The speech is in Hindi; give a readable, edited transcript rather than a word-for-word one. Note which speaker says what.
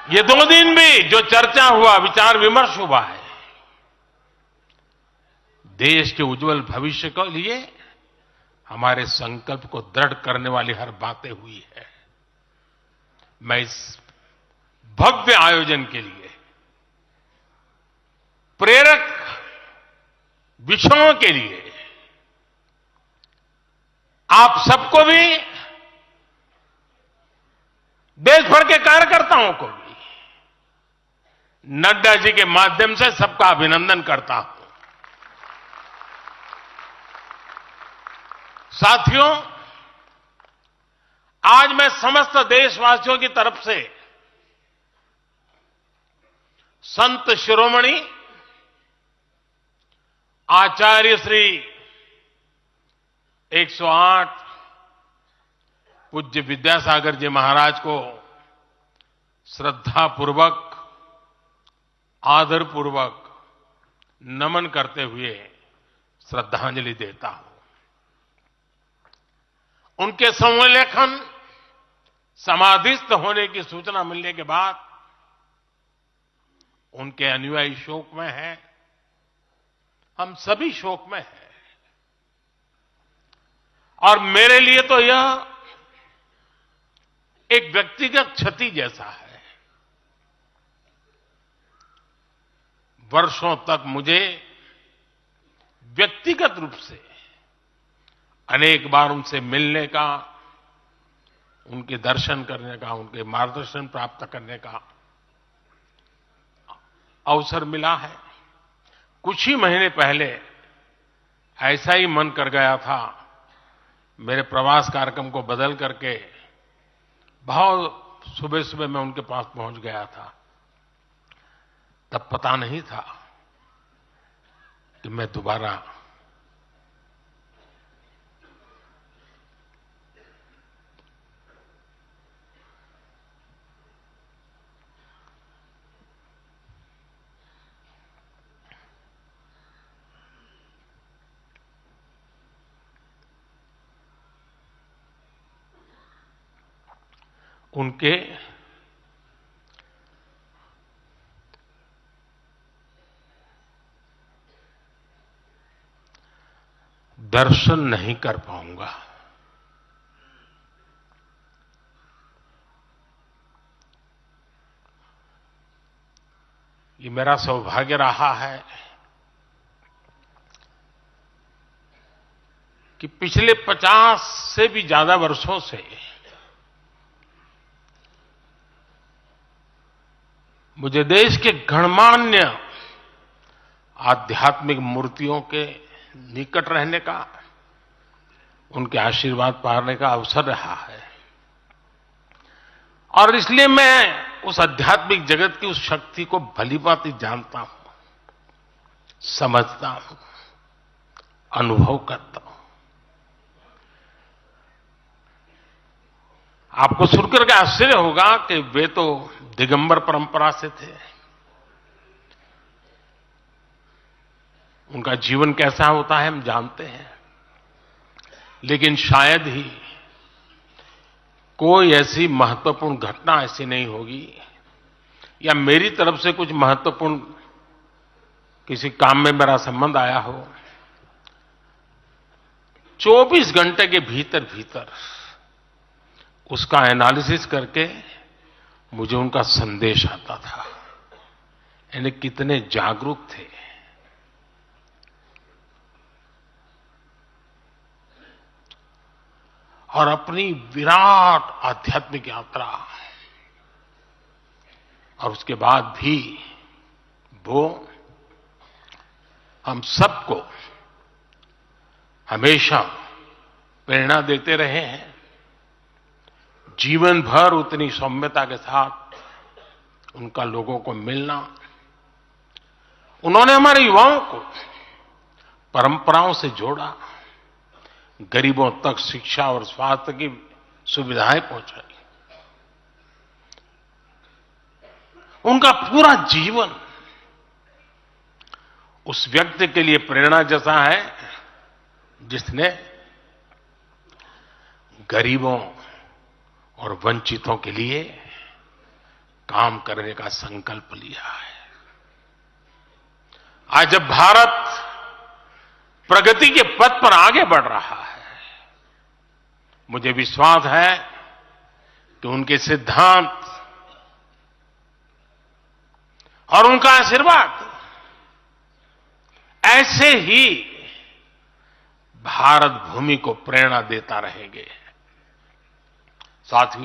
Speaker 1: ये 2 दिन भी जो चर्चा हुआ, विचार विमर्श हुआ है, देश के उज्जवल भविष्य के लिए हमारे संकल्प को दृढ़ करने वाली हर बातें हुई है। मैं इस भव्य आयोजन के लिए प्रेरक विषयों के लिए आप सबको भी, देश भर के कार्यकर्ताओं को भी नड्डा जी के माध्यम से सबका अभिनंदन करता हूं। साथियों, आज मैं समस्त देशवासियों की तरफ से संत शिरोमणि आचार्य श्री 108 पूज्य विद्यासागर जी महाराज को श्रद्धापूर्वक, आदरपूर्वक नमन करते हुए श्रद्धांजलि देता हूं। उनके संलेखन समाधिस्थ होने की सूचना मिलने के बाद उनके अनुयायी शोक में हैं, हम सभी शोक में हैं। और मेरे लिए तो यह एक व्यक्तिगत क्षति जैसा है। वर्षों तक मुझे व्यक्तिगत रूप से अनेक बार उनसे मिलने का, उनके दर्शन करने का, उनके मार्गदर्शन प्राप्त करने का अवसर मिला है। कुछ ही महीने पहले ऐसा ही मन कर गया था, मेरे प्रवास कार्यक्रम को बदल करके बहुत सुबह सुबह मैं उनके पास पहुंच गया था। तब पता नहीं था कि मैं दोबारा उनके दर्शन नहीं कर पाऊंगा। ये मेरा सौभाग्य रहा है कि पिछले 50 से भी ज्यादा वर्षों से मुझे देश के गणमान्य आध्यात्मिक मूर्तियों के निकट रहने का, उनके आशीर्वाद पाने का अवसर रहा है। और इसलिए मैं उस आध्यात्मिक जगत की उस शक्ति को भलीभांति जानता हूं, समझता हूं, अनुभव करता हूं। आपको सुनकर के आश्चर्य होगा कि वे तो दिगंबर परंपरा से थे। उनका जीवन कैसा होता है हम जानते हैं, लेकिन शायद ही कोई ऐसी महत्वपूर्ण घटना ऐसी नहीं होगी या मेरी तरफ से कुछ महत्वपूर्ण किसी काम में मेरा संबंध आया हो, 24 घंटे के भीतर भीतर उसका एनालिसिस करके मुझे उनका संदेश आता था। यानी कितने जागरूक थे। और अपनी विराट आध्यात्मिक यात्रा और उसके बाद भी वो हम सबको हमेशा प्रेरणा देते रहे हैं। जीवन भर उतनी सौम्यता के साथ उनका लोगों को मिलना, उन्होंने हमारे युवाओं को परंपराओं से जोड़ा, गरीबों तक शिक्षा और स्वास्थ्य की सुविधाएं पहुंचाई। उनका पूरा जीवन उस व्यक्ति के लिए प्रेरणा जैसा है जिसने गरीबों और वंचितों के लिए काम करने का संकल्प लिया है। आज जब भारत प्रगति के पथ पर आगे बढ़ रहा है, मुझे विश्वास है कि उनके सिद्धांत और उनका आशीर्वाद ऐसे ही भारत भूमि को प्रेरणा देता रहेंगे। साथियों,